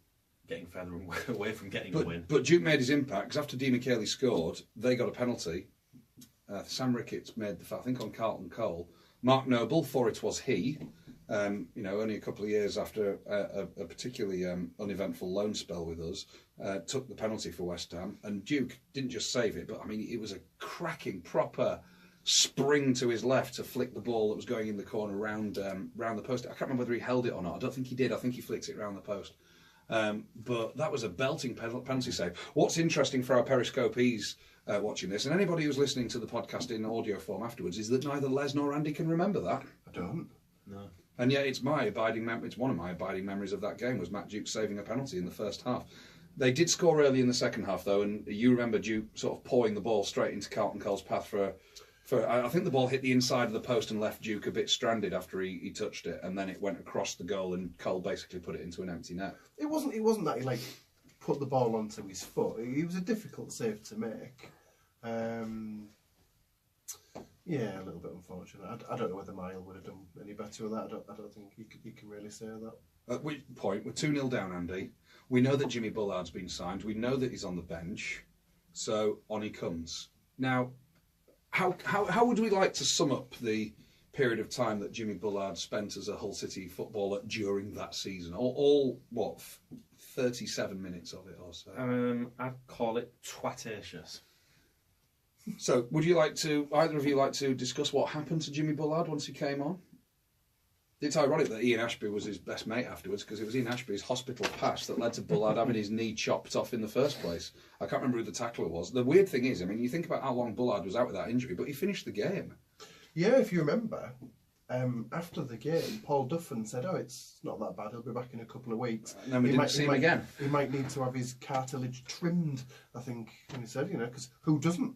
getting further away from getting a win. But Duke made his impact because after Dean McKelly scored, they got a penalty. Sam Ricketts made I think on Carlton Cole. Mark Noble, for it was he, only a couple of years after a particularly uneventful loan spell with us, took the penalty for West Ham. And Duke didn't just save it, but I mean, it was a cracking, proper spring to his left to flick the ball that was going in the corner round the post. I can't remember whether he held it or not. I don't think he did. I think he flicked it round the post. But that was a belting penalty save. What's interesting for our Periscopees watching this, and anybody who's listening to the podcast in audio form afterwards, is that neither Les nor Andy can remember that. I don't. No. And yet it's my abiding it's one of my abiding memories of that game was Matt Duke saving a penalty in the first half. They did score early in the second half though, and you remember Duke sort of pawing the ball straight into Carlton Cole's path for I think the ball hit the inside of the post and left Duke a bit stranded after he touched it, and then it went across the goal and Cole basically put it into an empty net. It wasn't that he like put the ball onto his foot. It was a difficult save to make. Yeah, a little bit unfortunate. I don't know whether Mile would have done any better with that. I don't think you can really say that. At which point, we're 2-0 down, Andy. We know that Jimmy Bullard's been signed. We know that he's on the bench. So on he comes. Now, how would we like to sum up the period of time that Jimmy Bullard spent as a Hull City footballer during that season? All 37 minutes of it or so? I'd call it twatatious. So, would you like to, either of you like to discuss what happened to Jimmy Bullard once he came on? It's ironic that Ian Ashby was his best mate afterwards, because it was Ian Ashby's hospital pass that led to Bullard having his knee chopped off in the first place. I can't remember who the tackler was. The weird thing is, I mean, you think about how long Bullard was out with that injury, but he finished the game. Yeah, if you remember, after the game, Paul Duffin said, it's not that bad, he'll be back in a couple of weeks. And then we didn't see him again. He might need to have his cartilage trimmed, I think, when he said, because who doesn't?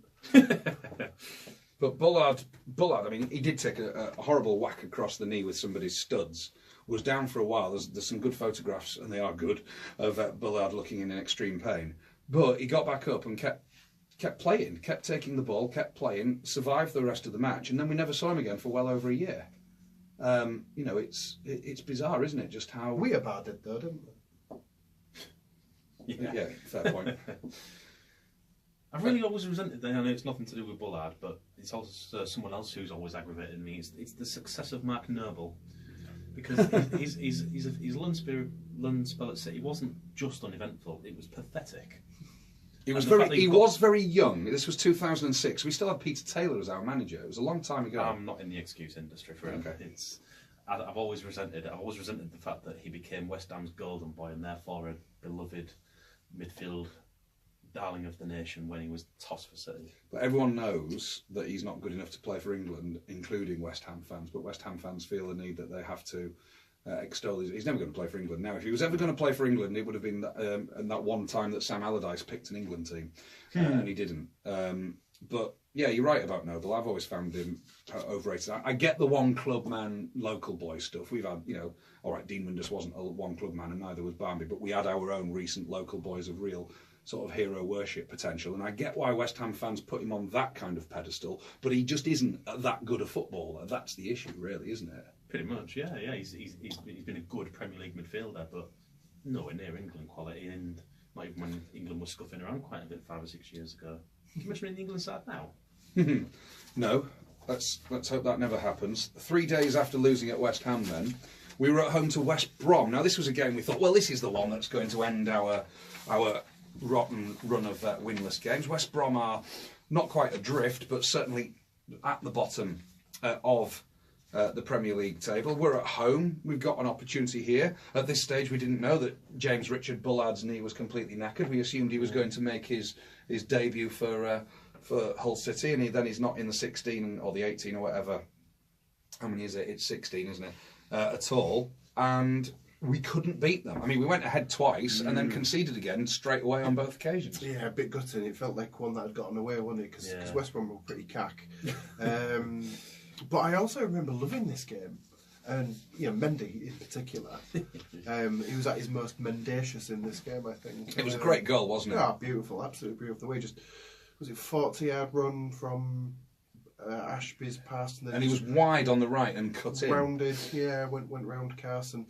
But Bullard, I mean, he did take a horrible whack across the knee with somebody's studs. Was down for a while. There's some good photographs, and they are good, of Bullard looking in extreme pain. But he got back up and kept playing, kept taking the ball, kept playing, survived the rest of the match, and then we never saw him again for well over a year. It's bizarre, isn't it? Just how we about it though, didn't we? Yeah, fair point. I've really always resented, I know it's nothing to do with Bullard, but it's also someone else who's always aggravated me. It's the success of Mark Noble. Because his Lund spell at City wasn't just uneventful, it was pathetic. He was very young. This was 2006. We still had Peter Taylor as our manager. It was a long time ago. I'm not in the excuse industry for it. Okay. I've always resented the fact that he became West Ham's golden boy and therefore a beloved midfield darling of the nation when he was tossed for City. But everyone knows that he's not good enough to play for England, including West Ham fans. But West Ham fans feel the need that they have to extol he's never going to play for England now. If he was ever going to play for England, it would have been that one time that Sam Allardyce picked an England team, and he didn't. But yeah, you're right about Noble. I've always found him overrated. I get the one club man, local boy stuff. We've had, all right, Dean Windus wasn't a one club man, and neither was Barmby, but we had our own recent local boys of real sort of hero worship potential, and I get why West Ham fans put him on that kind of pedestal, but he just isn't that good a footballer. That's the issue, really, isn't it? Pretty much, yeah. He's been a good Premier League midfielder, but nowhere near England quality, and not even when England was scuffing around quite a bit 5 or 6 years ago. Can you imagine in the England side now? No. Let's hope that never happens. 3 days after losing at West Ham, then we were at home to West Brom. Now, this was a game we thought, well, this is the one that's going to end our rotten run of winless games. West Brom are not quite adrift, but certainly at the bottom of the Premier League table. We're at home. We've got an opportunity here. At this stage, we didn't know that James Richard Bullard's knee was completely knackered. We assumed he was going to make his debut for Hull City, and then he's not in the 16 or the 18 or whatever. How many is it? It's 16, isn't it? At all. And we couldn't beat them. I mean, we went ahead twice and then conceded again straight away on both occasions. Yeah, a bit gutting. It felt like one that had gotten away, wasn't it? Because West Brom were pretty cack. But I also remember loving this game. And, Mendy in particular. He was at his most mendacious in this game, I think. It was a great goal, wasn't it? Yeah, beautiful. Absolutely beautiful. The way was it 40-yard run from Ashby's pass? And he was wide on the right and cut in. Rounded, went round Carson.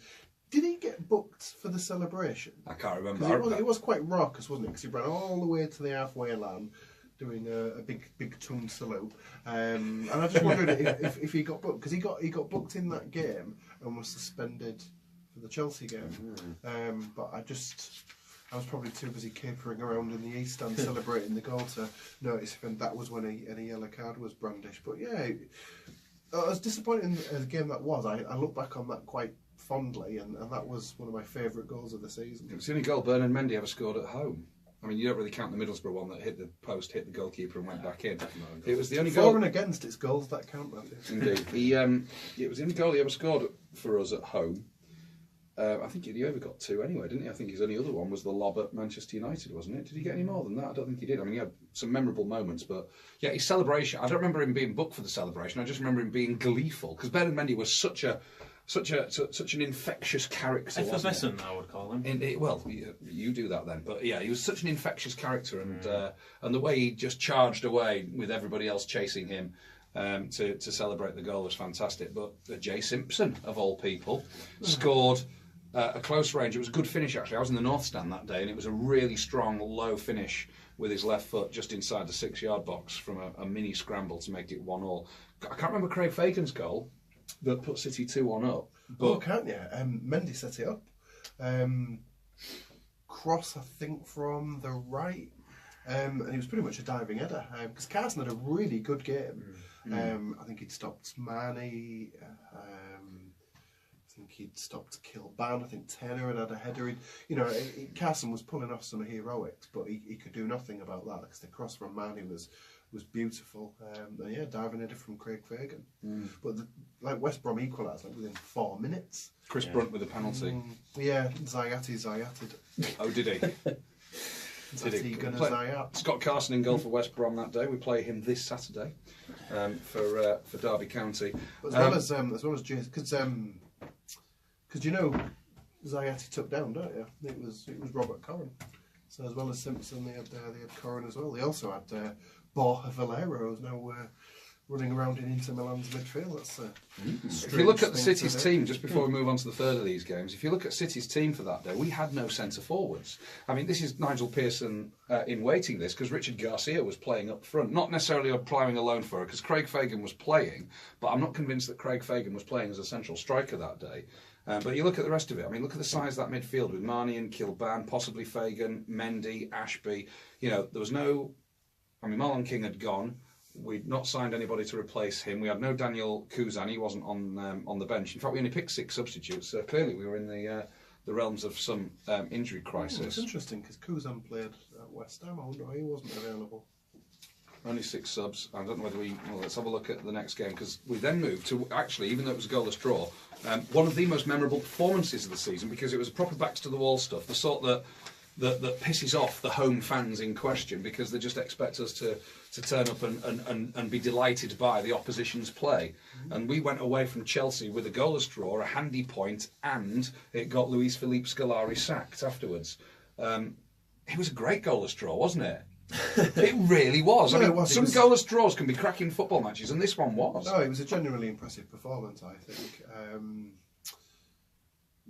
Did he get booked for the celebration? I can't remember. It was quite raucous, wasn't it? Because he ran all the way to the halfway line, doing a big tongue salute. And I just wondered if he got booked, because he got booked in that game and was suspended for the Chelsea game. But I was probably too busy capering around in the East Stand celebrating the goal to notice if that was when a yellow card was brandished. But yeah, as disappointing as a game that was, I look back on that quite fondly, and that was one of my favourite goals of the season. It was the only goal Bernard Mendy ever scored at home. I mean, you don't really count the Middlesbrough one that hit the post, hit the goalkeeper and went back in. It was the only goal. For and against, it's goals that count, Matthew. Indeed. It was the only goal he ever scored for us at home. I think he only got 2 anyway, didn't he? I think his only other one was the lob at Manchester United, wasn't it? Did he get any more than that? I don't think he did. I mean, he had some memorable moments, but yeah, his celebration, I don't remember him being booked for the celebration, I just remember him being gleeful, because Bernard Mendy was such an infectious character. Effervescent, I would call him. Well, you do that then. But yeah, he was such an infectious character, and the way he just charged away with everybody else chasing him to celebrate the goal was fantastic. But Jay Simpson, of all people, scored a close range. It was a good finish, actually. I was in the North Stand that day, and it was a really strong, low finish with his left foot just inside the 6-yard box from a mini scramble to make it 1-1. I can't remember Craig Fagan's goal that put City 2-1 up. But can't you? Mendy set it up. Cross, I think, from the right. And he was pretty much a diving header. Because Carson had a really good game. I think he'd stopped Manny. I think he'd stopped Kilban. I think Turner had a header. Carson was pulling off some heroics, but he could do nothing about that because the cross from Manny was beautiful. Diving header from Craig Fagan. But West Brom equalised within 4 minutes. Chris Brunt with a penalty. Zayated. Oh, did he? Zayat. Scott Carson in goal for West Brom that day. We play him this Saturday for Derby County. But as well as Jason, because you know Zayati took down, don't you? It was Robert Corrin. So as well as Simpson, they had Corrin as well. They also had Borja Valero, who's now running around in Inter Milan's midfield. That's if you look at the City's team, just before we move on to the third of these games, if you look at City's team for that day, we had no centre forwards. I mean, this is Nigel Pearson in waiting this, because Richard Garcia was playing up front, not necessarily ploughing alone for her, because Craig Fagan was playing, but I'm not convinced that Craig Fagan was playing as a central striker that day. But you look at the rest of it. I mean, look at the size of that midfield with Marnie and Kilban, possibly Fagan, Mendy, Ashby. There was no. I mean, Marlon King had gone. We'd not signed anybody to replace him. We had no Daniel Kuzan. He wasn't on the bench. In fact, we only picked 6 substitutes. So clearly, we were in the realms of some injury crisis. It's interesting because Kuzan played at West Ham. I wonder why he wasn't available. Only 6 subs. I don't know whether let's have a look at the next game, because we then moved to, actually, even though it was a goalless draw, one of the most memorable performances of the season, because it was proper backs to the wall stuff, the sort that pisses off the home fans in question, because they just expect us to turn up and be delighted by the opposition's play. And we went away from Chelsea with a goalless draw, a handy point, and it got Luis Felipe Scolari sacked afterwards. It was a great goalless draw, wasn't it? It really was. Some goalless draws can be cracking football matches, and this one was. No, it was a genuinely impressive performance, I think.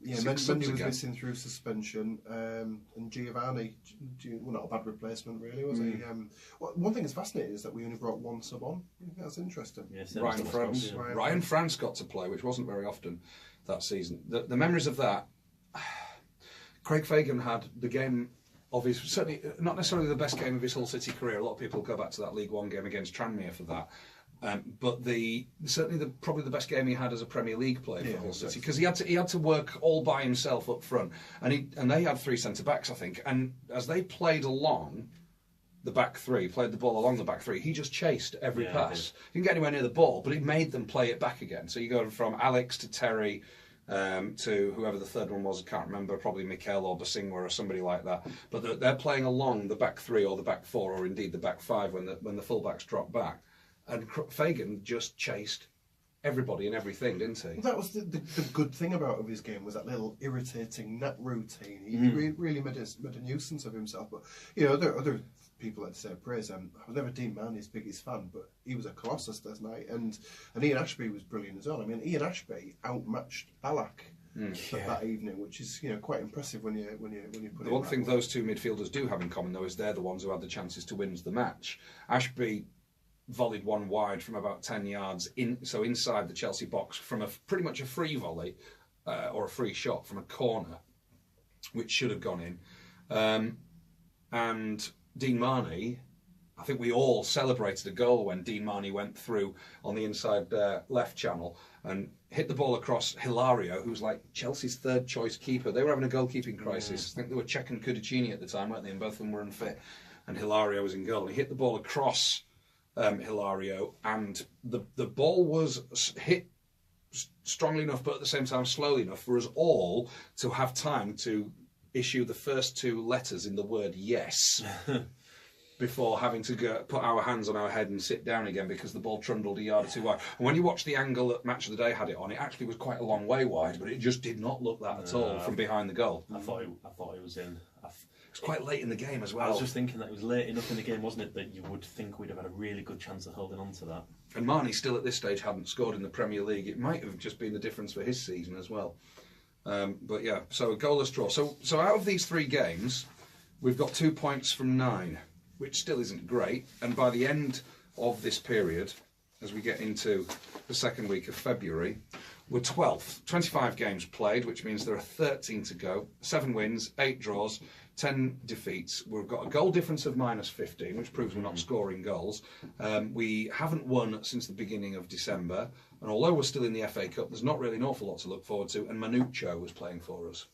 Mendy was missing through suspension, and Giovanni, not a bad replacement really, was he? One thing that's fascinating is that we only brought 1 sub on. I think that's interesting. Yes, Ryan France got to play, which wasn't very often that season. The memories of that, Craig Fagan had the game of his, certainly not necessarily the best game of his whole City career. A lot of people go back to that League One game against Tranmere for that. But probably the best game he had as a Premier League player for Hull City, because he had to work all by himself up front, and they had 3 centre backs, I think, and as they played along the back 3, played the ball along the back 3, he just chased every pass. He didn't get anywhere near the ball, but it made them play it back again. So you go from Alex to Terry. To whoever the third one was, I can't remember, probably Mikel or Basingwa or somebody like that. But they're playing along the back 3 or the back 4 or indeed the back 5 when the fullbacks drop back. And Fagan just chased everybody and everything, didn't he? Well, that was the good thing about his game, was that little irritating nap routine. He really made a nuisance of himself. But other people like to say praise. I was never Dean Manny's biggest fan, but he was a colossus this night, and Ian Ashby was brilliant as well. I mean, Ian Ashby outmatched Ballack that evening, which is quite impressive when you put it. The one thing those 2 midfielders do have in common, though, is they're the ones who had the chances to win the match. Ashby volleyed one wide from about 10 yards inside the Chelsea box from pretty much a free volley or a free shot from a corner, which should have gone in. And Dean Marney, I think we all celebrated a goal when Dean Marney went through on the inside left channel and hit the ball across Hilario, who's like Chelsea's third choice keeper. They were having a goalkeeping crisis. I think they were Cech and Cudicini at the time, weren't they? And both of them were unfit. And Hilario was in goal. And he hit the ball across Hilario, and the ball was hit strongly enough, but at the same time slowly enough for us all to have time to issue the first two letters in the word yes before having to put our hands on our head and sit down again because the ball trundled a yard or two wide. And when you watch the angle that Match of the Day had it on, it actually was quite a long way wide, but it just did not look that at all from behind the goal. I thought it was in. It was quite late in the game as well. I was just thinking that it was late enough in the game, wasn't it, that you would think we'd have had a really good chance of holding on to that. And Marnie still at this stage hadn't scored in the Premier League. It might have just been the difference for his season as well. But yeah, so a goalless draw. So out of these 3 games, we've got 2 points from 9, which still isn't great. And by the end of this period, as we get into the second week of February, we're 12th. 25 games played, which means there are 13 to go. 7 wins, 8 draws, 10 defeats. We've got a goal difference of -15, which proves we're not scoring goals. We haven't won since the beginning of December. And although we're still in the FA Cup, there's not really an awful lot to look forward to. And Manucho was playing for us.